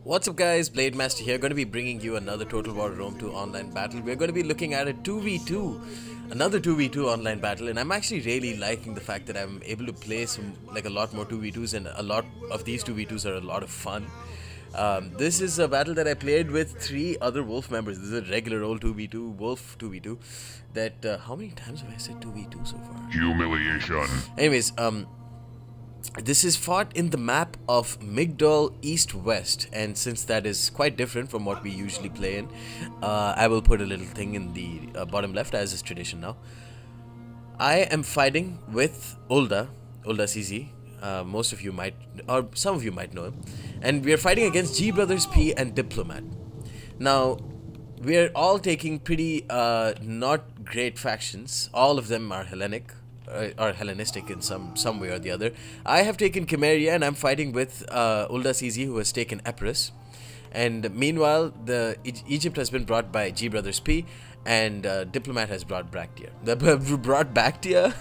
What's up guys, Blade Master here, going to be bringing you another Total War Rome 2 online battle. We're going to be looking at a 2v2, another 2v2 online battle, and I'm actually really liking the fact that I'm able to play a lot more 2v2s, and a lot of these 2v2s are a lot of fun. This is a battle that I played with 3 other Wolf members. This is a regular old 2v2, Wolf 2v2, that, how many times have I said 2v2 so far? Humiliation. Anyways, this is fought in the map of Migdol East-West, and since that is quite different from what we usually play in, I will put a little thing in the bottom left as is tradition now. I am fighting with Ulda CZ. Most of you might, or some of you might know him, and we are fighting against G Brothers P and Diplomat. Now, we are all taking pretty not great factions. All of them are Hellenic. Or Hellenistic in some way or the other. I have taken Chimeria and I'm fighting with Ulda CZ, who has taken Epirus. And meanwhile, Egypt has been brought by G Brothers P, and Diplomat has brought Bactria. Brought Bactria?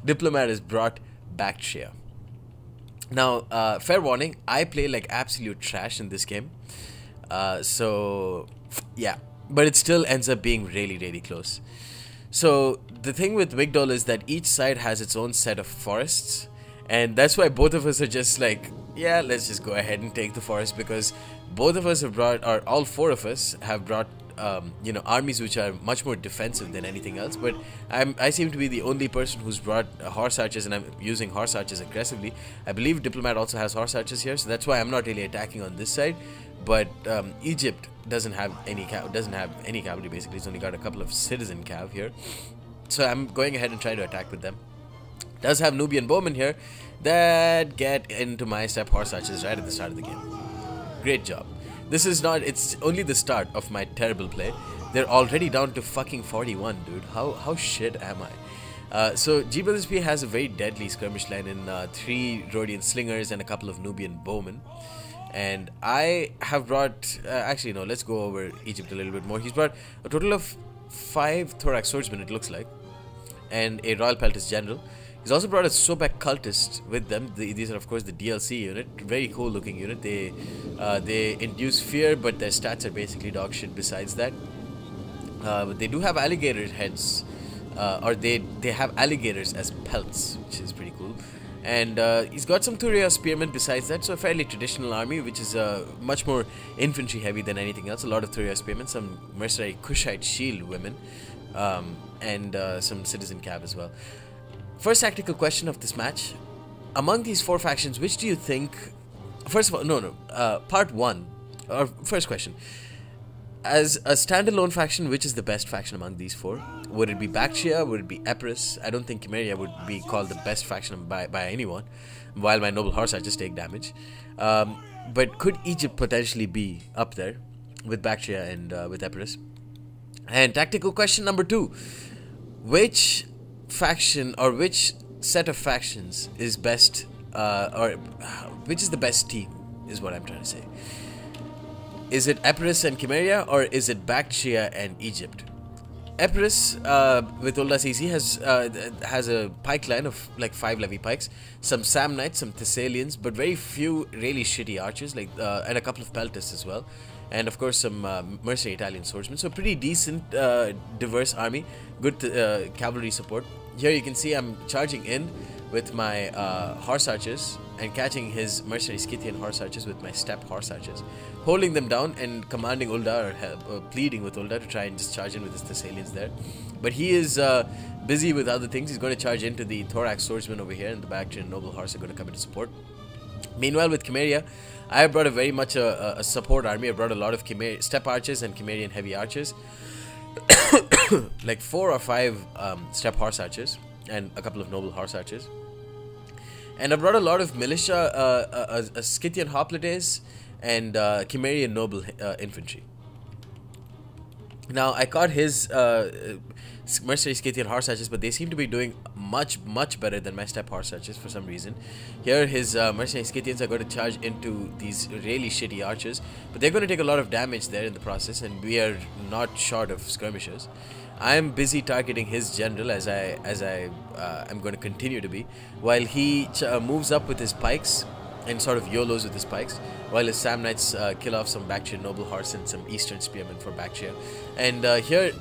Diplomat has brought Bactria. Now, fair warning, I play like absolute trash in this game. So, yeah. But it still ends up being really, really close. So the thing with Migdol is that each side has its own set of forests, and that's why both of us are just like, yeah, let's just go ahead and take the forest, because both of us have brought, or all 4 of us have brought, you know, armies which are much more defensive than anything else. But I seem to be the only person who's brought horse archers, and I'm using horse archers aggressively. I believe Diplomat also has horse archers here, so that's why I'm not really attacking on this side. But Egypt doesn't have any cavalry. Basically, it's only got a couple of citizen cav here, so I'm going ahead and trying to attack with them. Does have Nubian bowmen here that get into my step horse archers right at the start of the game. Great job. This is not. It's only the start of my terrible play. They're already down to fucking 41, dude. How shit am I? So G Brothers P has a very deadly skirmish line in 3 Rhodian slingers and a couple of Nubian bowmen. And I have brought, actually no, let's go over Egypt a little bit more. He's brought a total of 5 Thorax swordsmen, it looks like, and a Royal Peltist general. He's also brought a Sobek cultist with them. These are of course the DLC unit, very cool looking unit. They induce fear, but their stats are basically dog shit besides that. But they do have alligator heads, or they have alligators as pelts, which is pretty cool. And he's got some Thuria spearmen besides that, so a fairly traditional army, which is much more infantry heavy than anything else. A lot of Thuria spearmen, some mercenary Kushite shield women, and some citizen cav as well. First tactical question of this match: among these 4 factions, which do you think? First of all, part 1, or first question. As a standalone faction, which is the best faction among these 4? Would it be Bactria? Would it be Epirus? I don't think Chimeria would be called the best faction by anyone, while my noble horse archers take damage. But could Egypt potentially be up there with Bactria and with Epirus? And tactical question number 2: which faction or which set of factions is best, or which is the best team? Is what I'm trying to say. Is it Epirus and Chimeria, or is it Bactria and Egypt? Epirus with Ulda CZ has a pike line of like 5 levy pikes, some Samnites, some Thessalians, but very few really shitty archers, like and a couple of peltists as well, and of course some mercenary Italian swordsmen. So pretty decent, diverse army, good cavalry support. Here you can see I'm charging in with my horse archers and catching his mercenary Scythian horse archers with my steppe horse archers, holding them down and commanding Ulda, or pleading with Ulda to try and just charge in with his Thessalians there. But he is busy with other things. He's going to charge into the Thorax swordsman over here, and the Bactrian noble horse are going to come into support. Meanwhile, with Chimeria, I have brought a very much a support army. I brought a lot of steppe archers and Chimerian heavy archers, like 4 or 5 steppe horse archers and a couple of noble horse archers. And I brought a lot of militia, a Scythian hoplites, and Chimerian noble infantry. Now, I caught his mercenary Scythian horse archers, but they seem to be doing much better than my steppe horse archers for some reason. Here, his mercenary Scythians are going to charge into these really shitty archers, but they're going to take a lot of damage there in the process, and we are not short of skirmishers. I am busy targeting his general, as I am going to continue to be, while he moves up with his pikes and sort of YOLOs with his spikes, while his Sam Knights kill off some Bactrian Noble Horse and some Eastern Spearmen for Bactria. And here,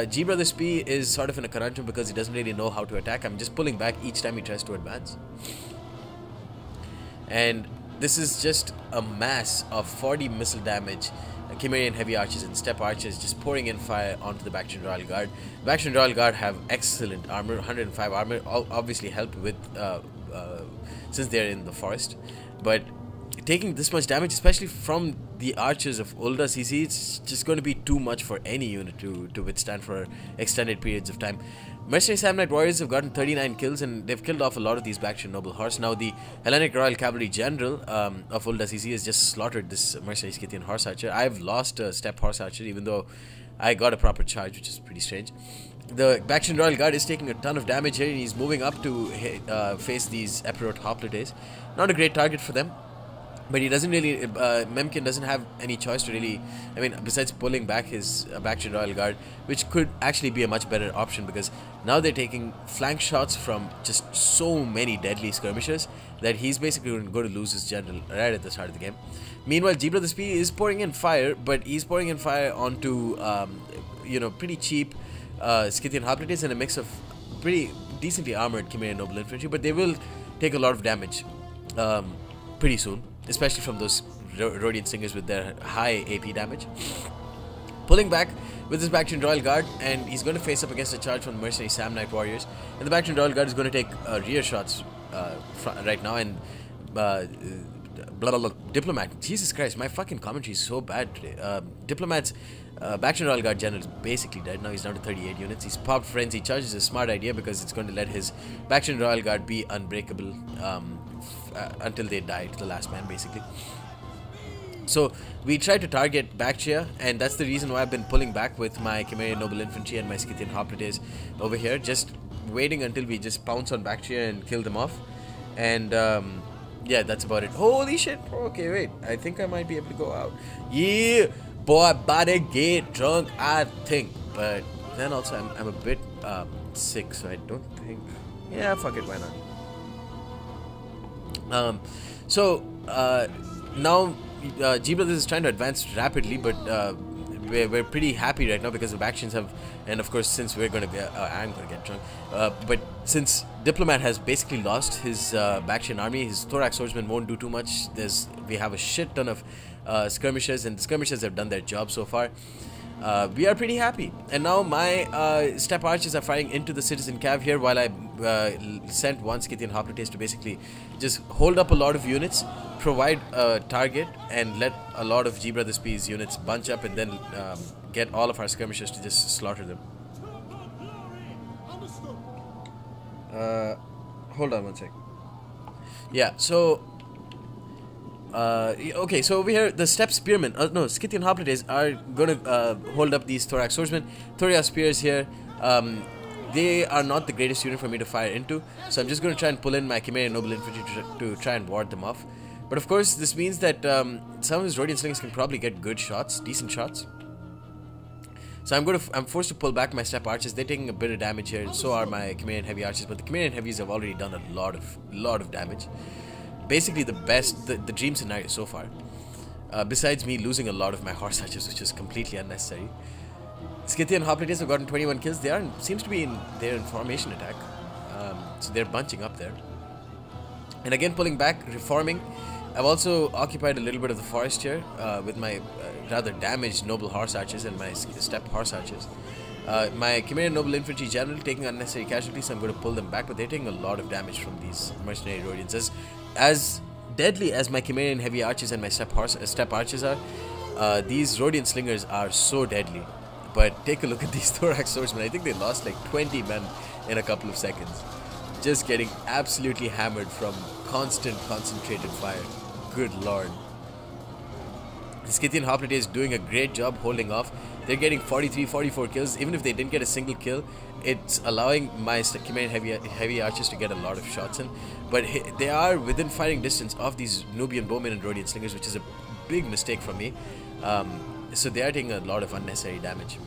G Brother Spee is sort of in a conundrum because he doesn't really know how to attack. I'm just pulling back each time he tries to advance. And this is just a mass of 40 missile damage. Chimerian Heavy Archers and Steppe Archers just pouring in fire onto the Bactrian Royal Guard. The Bactrian Royal Guard have excellent armor, 105 armor, obviously helped with since they're in the forest. But taking this much damage, especially from the archers of Ulda CC, it's just going to be too much for any unit to withstand for extended periods of time. Mercenary Sam Knight Warriors have gotten 39 kills and they've killed off a lot of these Bactrian Noble Horse. Now the Hellenic Royal Cavalry General of Ulda CC has just slaughtered this Mercenary Scythian Horse Archer. I've lost a Steppe Horse Archer even though I got a proper charge, which is pretty strange. The Bactrian Royal Guard is taking a ton of damage here and he's moving up to face these Epirot Hoplites. Not a great target for them. But he doesn't really, Memkin doesn't have any choice to really, I mean, besides pulling back his Bactrian Royal Guard, which could actually be a much better option because now they're taking flank shots from just so many deadly skirmishers that he's basically going to lose his general right at the start of the game. Meanwhile, G Brother Spee is pouring in fire, but he's pouring in fire onto, you know, pretty cheap Scythian Hoplites and a mix of pretty decently armored Chimerian Noble Infantry, but they will take a lot of damage pretty soon. Especially from those Rhodian Slingers with their high AP damage. Pulling back with his Bactrian Royal Guard, and he's going to face up against a charge from the Mercenary Sam Knight Warriors. And the Bactrian Royal Guard is going to take rear shots right now. And Diplomat, Jesus Christ, my fucking commentary is so bad today. Diplomat's Bactrian Royal Guard General is basically dead. Now he's down to 38 units. He's popped Frenzy Charge. It's a smart idea because it's going to let his Bactrian Royal Guard be unbreakable until they die to the last man, basically. So we try to target Bactria, and that's the reason why I've been pulling back with my Chimerian Noble Infantry and my Scythian Hoplites over here, just waiting until we just pounce on Bactria and kill them off. And yeah, that's about it. Holy shit. Okay, wait, I think I might be able to go out. Yeah, boy, about to get drunk, I think. But then also I'm a bit sick, so I don't think, yeah, fuck it, why not. Now G Brothers is trying to advance rapidly, but we're pretty happy right now because the Bactrians have, and of course since we're going to get, I'm going to get drunk, but since Diplomat has basically lost his Bactrian army, his Thorax Swordsmen won't do too much. We have a shit ton of skirmishers, and the skirmishers have done their job so far. We are pretty happy, and now my Steppe Archers are firing into the Citizen Cav here while I sent one Scythian Hoplites to basically just hold up a lot of units, provide a target, and let a lot of G Brother Spee's units bunch up, and then get all of our skirmishers to just slaughter them. Hold on one sec. Yeah, so okay, so over here the Steppe Spearmen, no, Scythian Hoplites are gonna hold up these Thorax Swordsmen. Thoria Spears here, they are not the greatest unit for me to fire into, so I'm just gonna try and pull in my Chimerian Noble Infantry to try and ward them off. But of course this means that some of his Rhodian Slings can probably get good shots, decent shots. So I'm forced to pull back my Steppe Archers. They're taking a bit of damage here, and so are my Chimerian Heavy Archers, but the Chimerian Heavies have already done a lot of damage. Basically the best, the dream scenario so far, besides me losing a lot of my Horse Archers, which is completely unnecessary. Scythian Hoplites have gotten 21 kills. They seems to be they're in formation attack, so they're bunching up there. And again, pulling back, reforming. I've also occupied a little bit of the forest here with my rather damaged Noble Horse Archers and my Steppe Horse Archers. My Chimerian Noble Infantry General taking unnecessary casualties, so I'm going to pull them back, but they're taking a lot of damage from these mercenary Rhodians. As deadly as my Chimerian Heavy Archers and my Steppe Archers are, these Rhodian Slingers are so deadly. But take a look at these Thorax Swordsmen. I think they lost like 20 men in a couple of seconds. Just getting absolutely hammered from constant concentrated fire. Good lord. The Scythian Hoplite is doing a great job holding off. They're getting 43, 44 kills. Even if they didn't get a single kill, it's allowing my Chimerian Heavy Archers to get a lot of shots in. But they are within firing distance of these Nubian Bowmen and Rhodian Slingers, which is a big mistake from me. So they are taking a lot of unnecessary damage.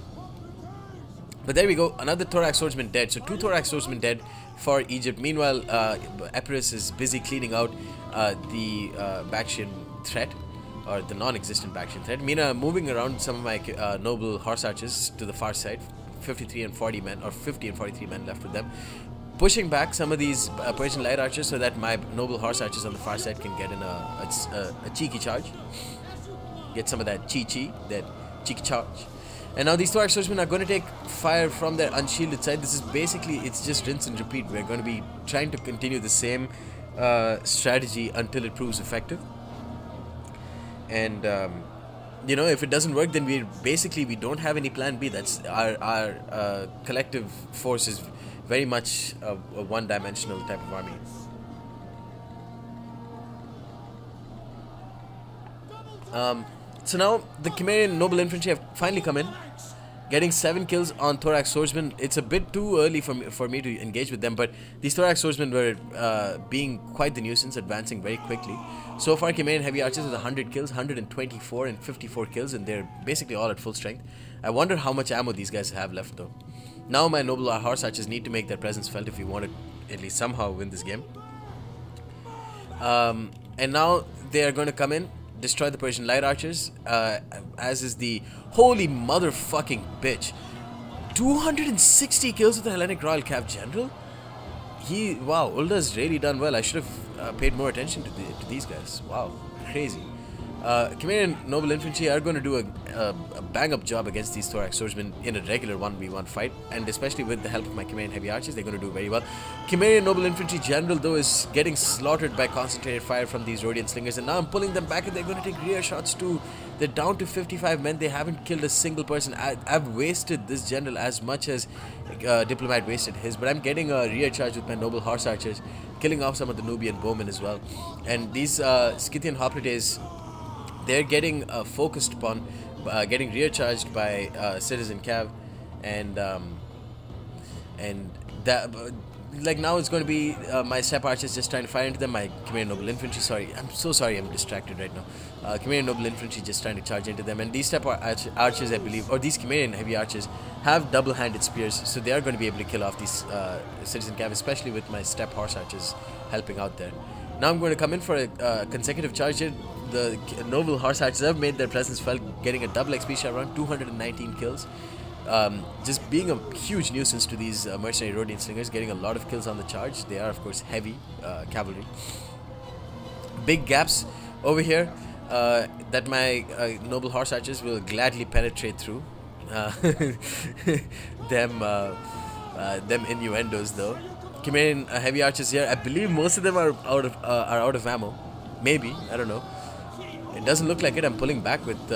But there we go, another Thorax Swordsman dead. So 2 Thorax Swordsmen dead for Egypt. Meanwhile, Epirus is busy cleaning out the Bactrian threat, or the non-existent Bactrian threat. Mina moving around some of my noble horse archers to the far side, 53 and 40 men, or 50 and 43 men left with them, pushing back some of these Persian light archers so that my noble horse archers on the far side can get in a cheeky charge, get some of that cheeky charge. And now these Thorax Swordsmen are going to take fire from their unshielded side. This is basically, it's just rinse and repeat. We're going to be trying to continue the same strategy until it proves effective. And you know, if it doesn't work, then we don't have any plan B. That's our collective force is very much a one-dimensional type of army. So now the Cimmerian Noble Infantry have finally come in, getting 7 kills on Thorax Swordsmen. It's a bit too early for me to engage with them, but these Thorax Swordsmen were being quite the nuisance, advancing very quickly. So far, Cimmerian Heavy Archers with 100 kills, 124 and 54 kills, and they're basically all at full strength. I wonder how much ammo these guys have left though. Now my Noble Horse Archers need to make their presence felt if we want to at least somehow win this game. And now they are going to come in, destroy the Persian light archers, as is the holy motherfucking bitch. 260 kills with the Hellenic Royal Cav General? Wow, Ulda's really done well. I should have paid more attention to these guys. Wow, crazy. Cimmerian Noble Infantry are going to do a bang-up job against these Thorax Swordsmen in a regular 1v1 fight, and especially with the help of my Cimmerian Heavy Archers, they're going to do very well. Cimmerian Noble Infantry General, though, is getting slaughtered by concentrated fire from these Rhodian Slingers, and now I'm pulling them back and they're going to take rear shots too. They're down to 55 men. They haven't killed a single person. I've wasted this general as much as Diplomat wasted his, but I'm getting a rear charge with my Noble Horse Archers, killing off some of the Nubian bowmen as well. And these Scythian Hoplites, they're getting focused upon, getting rear charged by Citizen Cav, and that like now it's going to be my Steppe Archers just trying to fire into them. My Cimmerian Noble Infantry, sorry, I'm so sorry, I'm distracted right now. Cimmerian Noble Infantry just trying to charge into them, and these Steppe Archers, I believe, or these Cimmerian Heavy Archers have double-handed spears, so they are going to be able to kill off these Citizen Cav, especially with my Steppe Horse Archers helping out there. Now I'm going to come in for a consecutive charge here. The Noble Horse Archers have made their presence felt, getting a double XP share around 219 kills. Just being a huge nuisance to these mercenary Rhodian Slingers, getting a lot of kills on the charge. They are, of course, heavy cavalry. Big gaps over here that my Noble Horse Archers will gladly penetrate through. Them innuendos, though. Cimmerian Heavy Archers here, I believe most of them are out of ammo. Maybe, I don't know. It doesn't look like it. I'm pulling back with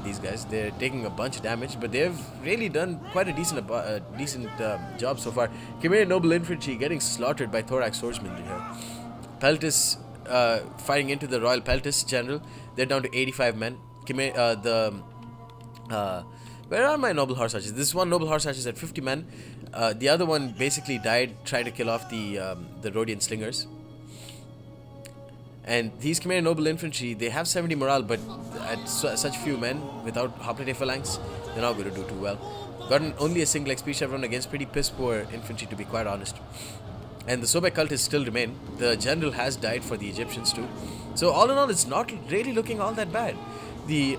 these guys. They're taking a bunch of damage, but they've really done quite a decent job so far. Cimmerian Noble Infantry getting slaughtered by Thorax Swordsmen here. Peltis firing into the Royal Peltis General. They're down to 85 men. Where are my Noble Horse Archers? This one Noble Horse Archers at 50 men. The other one basically died trying to kill off the Rhodian Slingers. And these Cimmerian Noble Infantry, they have 70 morale, but at such few men, without Hoplite Phalanx, they're not going to do too well. Gotten only a single XP chevron against pretty piss poor infantry, to be quite honest. And the Sobek cultists still remain. The general has died for the Egyptians too. So all in all, it's not really looking all that bad. The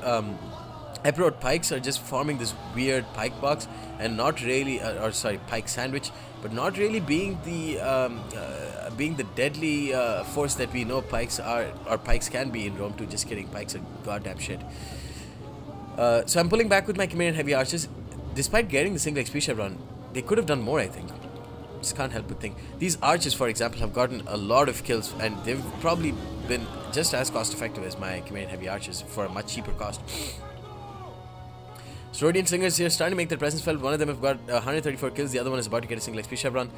Epirot pikes are just forming this weird pike box, and not really, pike sandwich, but not really being the deadly force that we know pikes are, or pikes can be in Rome too. Just kidding, pikes are goddamn shit. So I'm pulling back with my Cimmerian Heavy Archers. Despite getting the single XP chevron, they could have done more, I think. Just can't help but think. These archers, for example, have gotten a lot of kills, and they've probably been just as cost effective as my Cimmerian Heavy Archers for a much cheaper cost. So Rhodian Slingers here starting to make their presence felt. One of them have got 134 kills, the other one is about to get a single XP chevron,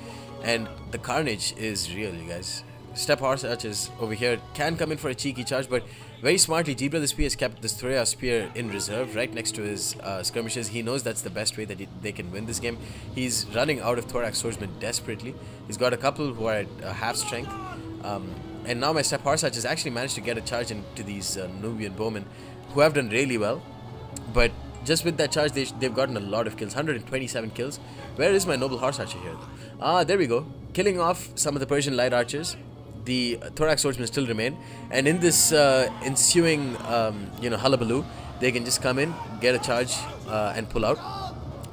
and the carnage is real, you guys. Steppe Horse Archers over here can come in for a cheeky charge, but very smartly, G-Brother Spear has kept this Thorea Spear in reserve right next to his skirmishes. He knows that's the best way that they can win this game. He's running out of Thorax Swordsmen desperately. He's got a couple who are at half strength. And now my Steppe Horse Archers actually managed to get a charge into these Nubian bowmen, who have done really well. But Just with that charge, they've gotten a lot of kills. 127 kills. Where is my Noble Horse Archer here? Ah, there we go. Killing off some of the Persian light archers. The Thorax swordsmen still remain. And in this ensuing, hullabaloo, they can just come in, get a charge, and pull out.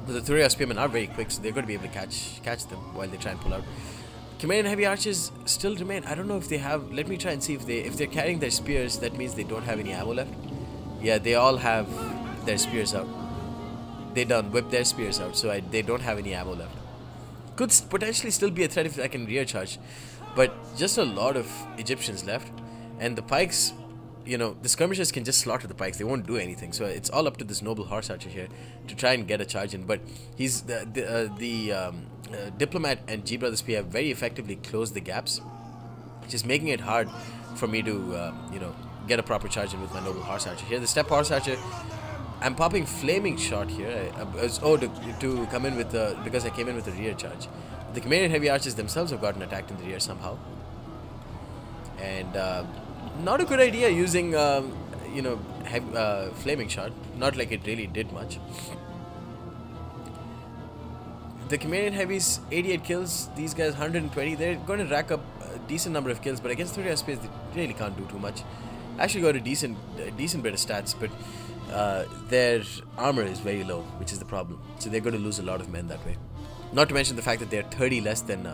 But the Thuria spearmen are very quick, so they're going to be able to catch them while they try and pull out. Khmerian heavy archers still remain. I don't know if they have. Let me try and see if they're carrying their spears. That means they don't have any ammo left. Yeah, they all have their spears out. They done whip their spears out, so they don't have any ammo left. Could potentially still be a threat if I can rear charge, but just a lot of Egyptians left, and the pikes. The skirmishers can just slaughter the pikes. They won't do anything. So it's all up to this Noble Horse Archer here to try and get a charge in. But he's the Diplomat and G Brothers P have very effectively closed the gaps, just making it hard for me to get a proper charge in with my Noble Horse Archer here. The Steppe Horse Archer, I'm popping Flaming Shot here. To come in with because I came in with a rear charge. The Khmerian heavy archers themselves have gotten attacked in the rear somehow, and. Not a good idea using, Flaming Shot. Not like it really did much. The Khmerian heavies, 88 kills. These guys, 120. They're going to rack up a decent number of kills, but against Thuria Spears, they really can't do too much. Actually got a decent bit of stats, but their armor is very low, which is the problem. So they're going to lose a lot of men that way. Not to mention the fact that they're 30 less than the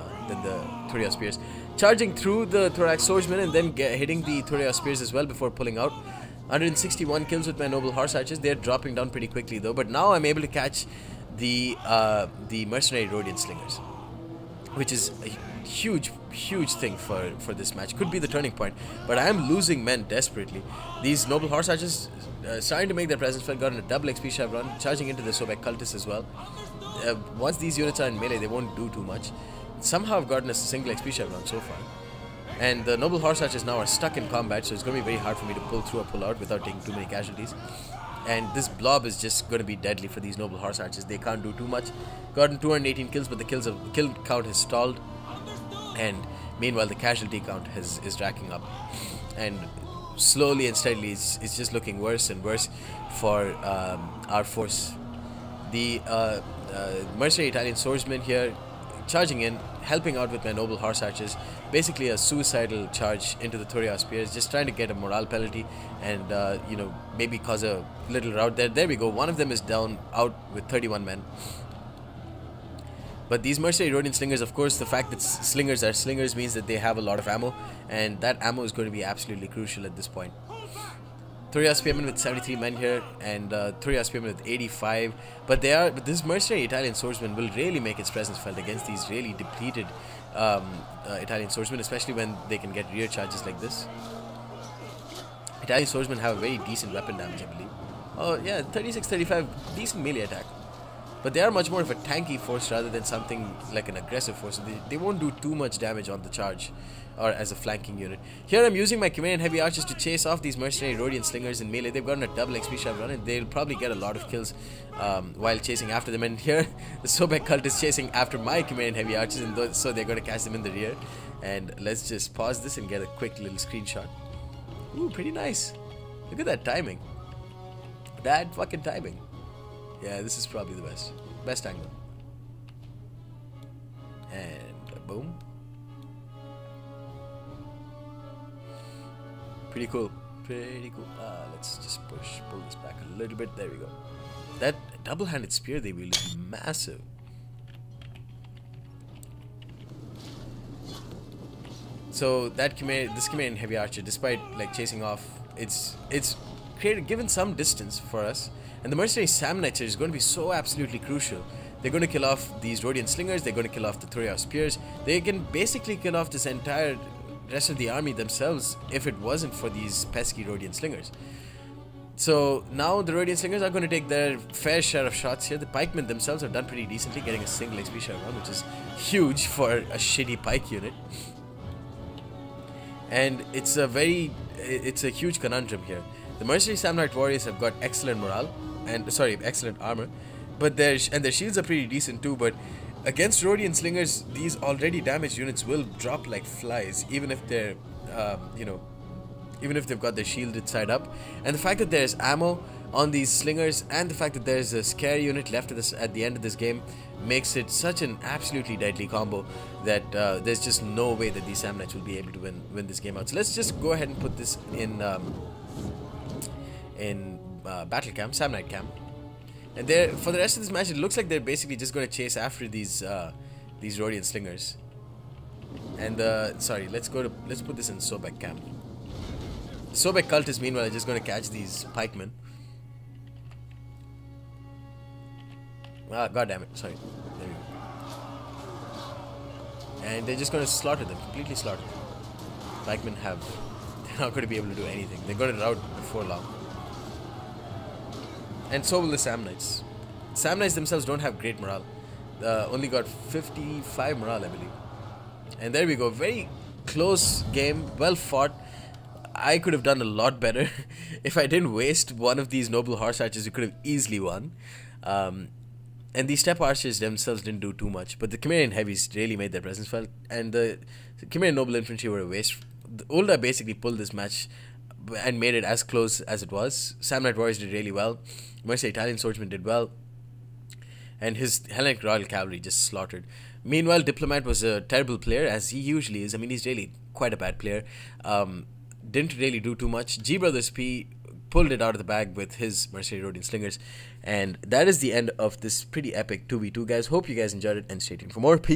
Thuria Spears. Charging through the Thorax swordsmen and then hitting the Thuria Spears as well before pulling out. 161 kills with my Noble Horse Archers. They're dropping down pretty quickly though. But now I'm able to catch the Mercenary Rhodian Slingers, which is a huge thing for this match. Could be the turning point. But I am losing men desperately. These Noble Horse Archers starting to make their presence felt. Gotten a double XP chevron. Charging into the Sobek Cultists as well. Once these units are in melee, they won't do too much. Somehow I've gotten a single XP chevron so far. And the Noble Horse Archers now are stuck in combat, so it's going to be very hard for me to pull through or pull out without taking too many casualties. And this blob is just going to be deadly for these Noble Horse Archers. They can't do too much. Gotten 218 kills, but the kill count has stalled. And meanwhile, the casualty count is racking up. And slowly and steadily, it's just looking worse and worse for our force. The Mercenary Italian swordsmen here charging in, helping out with my Noble Horse Archers. Basically a suicidal charge into the Thuria Spears, just trying to get a morale penalty and maybe cause a little rout there. There we go. One of them is down, out with 31 men. But these Mercenary Rhodian Slingers, of course, the fact that slingers are slingers means that they have a lot of ammo, and that ammo is going to be absolutely crucial at this point. Thuria Spearmen with 73 men here, and Thuria Spearmen with 85. But this Mercenary Italian swordsman will really make its presence felt against these really depleted Italian swordsmen, especially when they can get rear charges like this. Italian swordsmen have a very decent weapon damage, I believe. Oh yeah, 36-35, decent melee attack. But they are much more of a tanky force rather than something like an aggressive force. They won't do too much damage on the charge or as a flanking unit. Here I'm using my Khmerian heavy archers to chase off these Mercenary Rhodian Slingers in melee. They've gotten a double XP chevron and they'll probably get a lot of kills while chasing after them. And here the Sobek cult is chasing after my Khmerian heavy archers, and so they're going to catch them in the rear. And let's just pause this and get a quick little screenshot. Ooh, pretty nice. Look at that timing. That fucking timing. Yeah, this is probably the best angle. And boom. Pretty cool. Pretty cool. Let's just pull this back a little bit. There we go. That double-handed spear they wield is massive. So that this Khmerian heavy archer, despite like chasing off, it's given some distance for us. And the Mercenary Samnites is going to be so absolutely crucial. They're going to kill off these Rhodian Slingers. They're going to kill off the Thuria Spears. They can basically kill off this entire rest of the army themselves if it wasn't for these pesky Rhodian Slingers. So now the Rhodian Slingers are going to take their fair share of shots here. The pikemen themselves have done pretty decently, getting a single XP chevron, which is huge for a shitty pike unit. And it's a huge conundrum here. The Mercenary Samnite warriors have got excellent morale and excellent armor, but their shields are pretty decent too. But against Rhodian Slingers, these already damaged units will drop like flies, even if they're even if they've got their shield side up. And the fact that there's ammo on these slingers, and the fact that there's a scare unit left at the end of this game makes it such an absolutely deadly combo that there's just no way that these Sam Knights will be able to win this game out. So let's just go ahead and put this in battle camp, Sam Knight camp. And there, for the rest of this match, it looks like they're basically just going to chase after these Rhodian slingers. And sorry, let's put this in Sobek camp. Sobek cultists meanwhile are just going to catch these pikemen. Ah, god damn it! Sorry. There we go. And they're just going to slaughter them, completely slaughter them. Pikemen they're not going to be able to do anything. They're going to rout before long. And so will the Sam Knights. Sam Knights themselves don't have great morale. Only got 55 morale, I believe. And there we go. Very close game. Well fought. I could have done a lot better. If I didn't waste one of these noble horse archers, we could have easily won. And the steppe archers themselves didn't do too much. But the Cimmerian heavies really made their presence felt. And the Cimmerian noble infantry were a waste. The Ulda basically pulled this match and made it as close as it was. Sam Knight Warriors did really well. Mercia Italian Swordsman did well. And his Hellenic Royal Cavalry just slaughtered. Meanwhile, Diplomat was a terrible player, as he usually is. I mean, he's really quite a bad player. Didn't really do too much. G Brothers P pulled it out of the bag with his Mercenary Rhodian Slingers. And that is the end of this pretty epic 2v2, guys. Hope you guys enjoyed it and stay tuned for more. Peace.